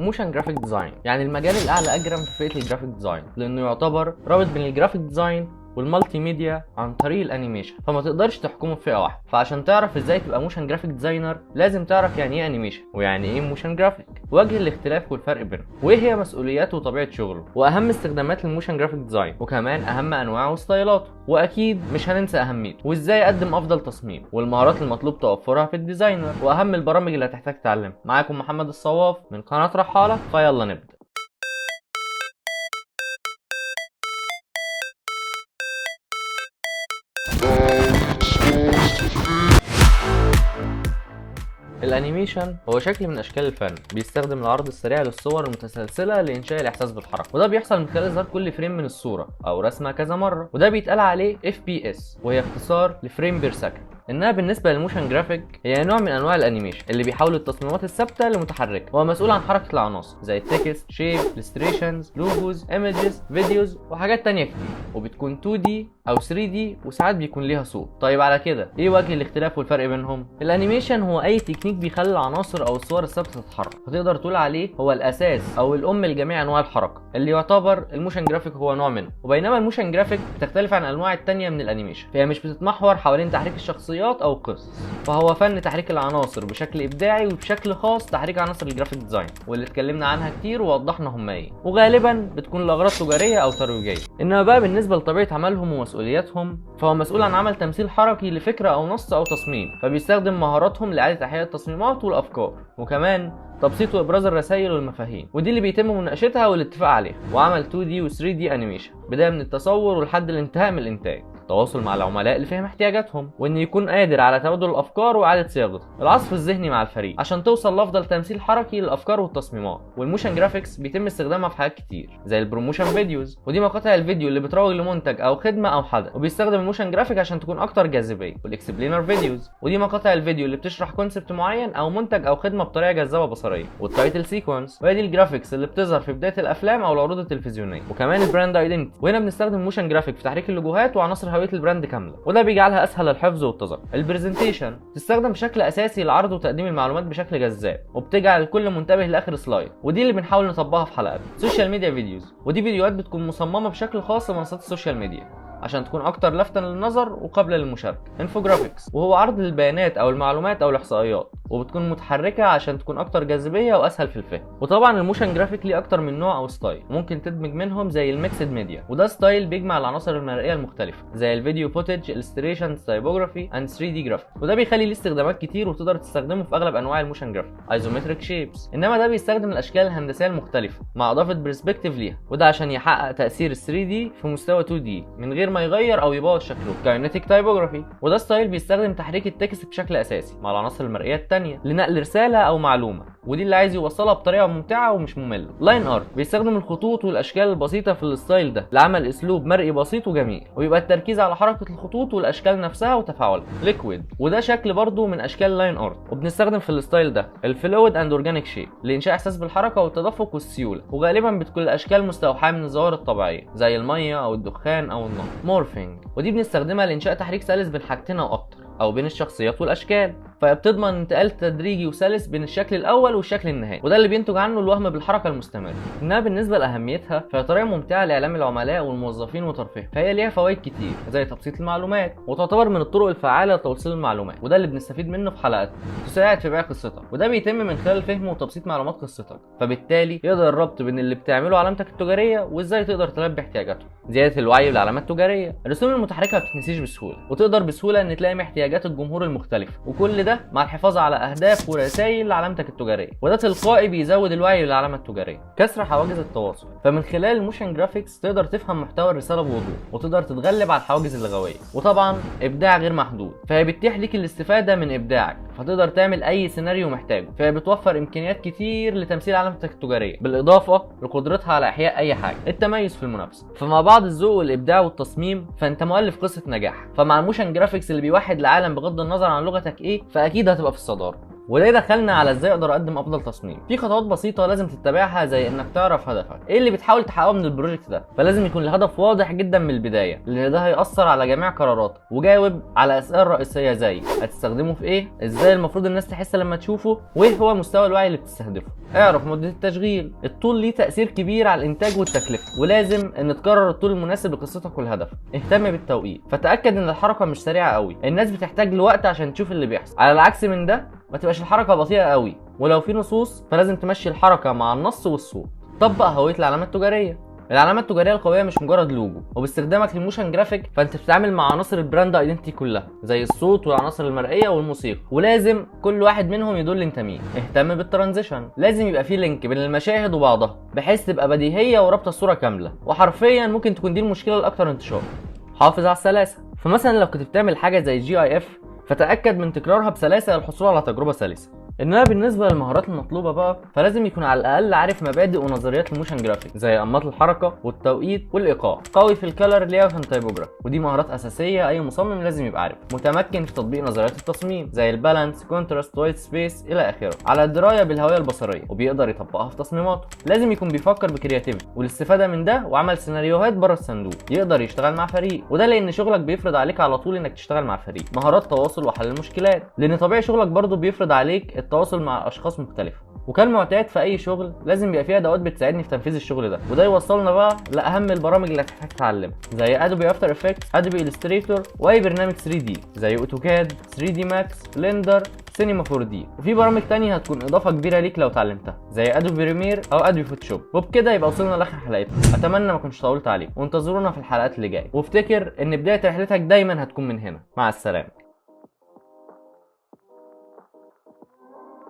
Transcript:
موشن جرافيك ديزاين يعني المجال الاعلى اجرا في فئه الجرافيك ديزاين، لانه يعتبر رابط بين الجرافيك ديزاين والمالتي ميديا عن طريق الانيميشن، فما تقدرش تحكمه في فئه واحده. فعشان تعرف ازاي تبقى موشن جرافيك ديزاينر لازم تعرف يعني ايه انيميشن ويعني ايه موشن جرافيك، وجه الاختلاف والفرق بينهم، وايه هي مسؤولياته وطبيعه شغله، واهم استخدامات الموشن جرافيك ديزاين، وكمان اهم انواعه وستايلاته، واكيد مش هننسى اهميته، وازاي اقدم افضل تصميم، والمهارات المطلوب توفرها في الديزاينر، واهم البرامج اللي هتحتاج تتعلمها. معاكم محمد الصواف من قناه رحاله، فيلا نبدا. الانيميشن هو شكل من اشكال الفن بيستخدم العرض السريع للصور المتسلسله لانشاء الاحساس بالحركه، وده بيحصل من خلال اظهار كل فريم من الصوره او رسمه كذا مره، وده بيتقال عليه FPS، وهي اختصار لفريم بير سكند. انها بالنسبه للموشن جرافيك هي نوع من انواع الانيميشن اللي بيحول التصميمات الثابته لمتحركه، هو مسؤول عن حركه العناصر زي التكست، شيب، illustrations، لوجوز، ايمجز، فيديوز وحاجات تانية كتير، وبتكون 2D او 3D وساعات بيكون ليها صوت. طيب على كده ايه وجه الاختلاف والفرق بينهم؟ الانيميشن هو اي تكنيك بيخلي العناصر او الصور الثابته تتحرك، فتقدر تقول عليه هو الاساس او الام لجميع انواع الحركه، اللي يعتبر الموشن جرافيك هو نوع منه. وبينما الموشن جرافيك بتختلف عن الانواع التانية من الانيميشن، فهي مش بتتمحور حوالين تحريك الشخصيات او القصص، فهو فن تحريك العناصر بشكل ابداعي، وبشكل خاص تحريك عناصر الجرافيك ديزاين، واللي اتكلمنا عنها كتير ووضحنا هم ايه، وغالبا بتكون لاغراض تجاريه او ترويجيه. انما بقى بالنسبه لطبيعه عملهم ومسؤولياتهم، فهو مسؤول عن عمل تمثيل حركي لفكره او نص او تصميم، فبيستخدم مهاراتهم لاعاده احياء التصميمات والافكار، وكمان تبسيط وابراز الرسائل والمفاهيم، ودي اللي بيتم مناقشتها والاتفاق عليها، وعمل 2D و 3D انيميشن بدايه من التصور ولحد الانتهاء من الانتاج، التواصل مع العملاء لفهم احتياجاتهم، وان يكون قادر على تبادل الافكار واعاده صياغتها، العصف الذهني مع الفريق عشان توصل لافضل تمثيل حركي للافكار والتصميمات. والموشن جرافيكس بيتم استخدامها في حاجات كتير زي البروموشن فيديوز، ودي مقاطع الفيديو اللي بتروج لمنتج او خدمه او حدث، وبيستخدم الموشن جرافيك عشان تكون اكتر جاذبيه. والاكسبلينر فيديوز، ودي مقاطع الفيديو اللي بتشرح كونسبت معين او منتج او خدمه بطريقه جذابه بصريا. والتايتل سيكونس، وهي دي الجرافيكس اللي بتظهر في بدايه الافلام او العروض التلفزيونيه. وكمان البراند ايدنتي، وهنا بنستخدم موشن جرافيك في تحريك اللوجوهات وعناصر هويه البراند كامله، وده بيجعلها اسهل الحفظ والتذكر. البرزنتيشن تستخدم بشكل اساسي لعرض وتقديم المعلومات بشكل جذاب، وبتجعل الكل منتبه لاخر سلايد، ودي اللي بنحاول نطبقها في حلقات. سوشيال ميديا فيديوز، ودي فيديوهات بتكون مصممه بشكل خاص لمنصات السوشيال ميديا عشان تكون اكتر لفتا للنظر وقابله للمشاركه. انفوجرافيكس، وهو عرض البيانات او المعلومات او الاحصائيات، وبتكون متحركه عشان تكون اكتر جاذبيه واسهل في الفهم. وطبعا الموشن جرافيك ليه اكتر من نوع او ستايل، ممكن تدمج منهم زي الميكسد ميديا، وده ستايل بيجمع العناصر المرئيه المختلفه زي الفيديو فوتج، الستريشن، تايبوجرافي اند 3D جرافيك، وده بيخلي ليه استخدامات كتير وتقدر تستخدمه في اغلب انواع الموشن جرافيك. ايزومتريك شيبس، انما ده بيستخدم الاشكال الهندسيه المختلفه مع اضافه برسبكتيف ليها، وده عشان يحقق تاثير ال 3D في مستوى 2D من غير ما يغير او يبوظ شكله. كاينيتيك تايبوجرافي، وده ستايل بيستخدم تحريك التكست بشكل اساسي مع العناصر المرئيه الثانيه لنقل رساله او معلومه، ودي اللي عايز يوصلها بطريقه ممتعه ومش ممله. لاين ارت، بيستخدم الخطوط والاشكال البسيطه في الستايل ده لعمل اسلوب مرئي بسيط وجميل، ويبقى التركيز على حركه الخطوط والاشكال نفسها وتفاعلها. ليكويد، وده شكل برضو من اشكال لاين ارت، وبنستخدم في الستايل ده الفلويد اند اورجانيك شيب لانشاء احساس بالحركه والتدفق والسيوله، وغالبا بتكون الاشكال مستوحاه من الظواهر الطبيعيه زي الميه او الدخان او النار. مورفينج، ودي بنستخدمها لانشاء تحريك سلس بين حاجتين او اكتر، او بين الشخصيات والاشكال، فبتضمن انتقال تدريجي وسلس بين الشكل الاول والشكل النهائي، وده اللي بينتج عنه الوهم بالحركه المستمره. انها بالنسبه لاهميتها فهي طريقه ممتعه لاعلام العملاء والموظفين وترفيههم، فهي ليها فوائد كتير زي تبسيط المعلومات، وتعتبر من الطرق الفعاله لتوصيل المعلومات، وده اللي بنستفيد منه في حلقاتنا. تساعد في بيع قصتك، وده بيتم من خلال فهم وتبسيط معلومات قصتك، فبالتالي يقدر الربط بين اللي بتعمله علامتك التجاريه وازاي تقدر تلبي احتياجاتهم. زياده الوعي بالعلامات التجاريه، الرسوم المتحركه ما بتتنسيش بسهوله، وتقدر بسهوله ان تلاقي احتياجات الجمهور المختلفه، وكل ده مع الحفاظ على اهداف ورسائل لعلامتك التجاريه، وده تلقائي بيزود الوعي بالعلامه التجاريه. كسر حواجز التواصل، فمن خلال الموشن جرافيكس تقدر تفهم محتوى الرساله بوضوح، وتقدر تتغلب على الحواجز اللغويه، وطبعا ابداع غير محدود، فهي بتتيح ليك الاستفاده من ابداعك، فتقدر تعمل اي سيناريو محتاجه، فهي بتوفر امكانيات كتير لتمثيل علامتك التجاريه، بالاضافه لقدرتها على احياء اي حاجه. التميز في المنافسه، فمع بعض الذوق والابداع والتصميم فانت مؤلف قصه نجاح، فمع الموشن جرافيكس اللي بيوحد العالم بغض النظر عن لغتك ايه فاكيد هتبقى في الصداره. وده يدخلنا على ازاي اقدر اقدم افضل تصميم. في خطوات بسيطه لازم تتبعها، زي انك تعرف هدفك، ايه اللي بتحاول تحققه من البروجكت ده، فلازم يكون الهدف واضح جدا من البدايه، لان ده هيأثر على جميع قراراتك. وجاوب على اسئله رئيسيه زي هتستخدمه في ايه، ازاي المفروض الناس تحس لما تشوفه، وايه هو مستوى الوعي اللي بتستهدفه. اعرف مده التشغيل، الطول ليه تأثير كبير على الانتاج والتكلفه، ولازم ان تقرر الطول المناسب لقصتك والهدف. اهتم بالتوقيت، فتأكد ان الحركه مش سريعه قوي، الناس بتحتاج لوقت عشان تشوف اللي بيحصل. على العكس من ده، ما تبقاش الحركه بطيئه قوي، ولو في نصوص فلازم تمشي الحركه مع النص والصوت. طبق هويه العلامات التجاريه. العلامات التجاريه القويه مش مجرد لوجو، وباستخدامك للموشن جرافيك فانت بتتعامل مع عناصر البراند ايدنتي كلها، زي الصوت والعناصر المرئيه والموسيقى، ولازم كل واحد منهم يدل انت مين. اهتم بالترانزيشن، لازم يبقى في لينك بين المشاهد وبعضها بحيث تبقى بديهيه ورابطه الصوره كامله، وحرفيا ممكن تكون دي المشكله الاكثر انتشار. حافظ على السلاسه، فمثلا لو كنت بتعمل حاجه زي GIF فتأكد من تكرارها بسلاسه للحصول على تجربه سلسه. انما بالنسبه للمهارات المطلوبه بقى، فلازم يكون على الاقل عارف مبادئ ونظريات الموشن جرافيك، زي انماط الحركه والتوقيت والايقاع، قوي في الكالر لاyout اند تايبوجراف، ودي مهارات اساسيه اي مصمم لازم يبقى عارف. متمكن في تطبيق نظريات التصميم زي البالانس، كونتراست، وايت سبيس الى اخره، على درايه بالهويه البصريه وبيقدر يطبقها في تصميماته. لازم يكون بيفكر بكرياتيفيتي والاستفاده من ده، وعمل سيناريوهات بره الصندوق. يقدر يشتغل مع فريق، وده لان شغلك بيفرض عليك على طول انك تشتغل مع فريق. مهارات تواصل وحل المشكلات، لان طبيعي شغلك برضه بيفرض عليك التواصل مع اشخاص مختلفه. وكالمعتاد في اي شغل لازم يبقى فيها ادوات بتساعدني في تنفيذ الشغل ده، وده يوصلنا بقى لاهم البرامج اللي هتحتاج تتعلمها، زي ادوبي افتر افكتس، ادوبي الستريتور، واي برنامج 3D زي اوتوكاد، 3D ماكس، بلندر، سينما 4D. وفي برامج تانية هتكون اضافه كبيره ليك لو اتعلمتها، زي ادوبي بريمير او ادوبي فوتوشوب. وبكده يبقى وصلنا لاخر حلقتنا. اتمنى ما كنتش طولت عليكم، وانتظرونا في الحلقات اللي جايه، وافتكر ان بدايه رحلتك دايما هتكون من هنا. مع السلامه.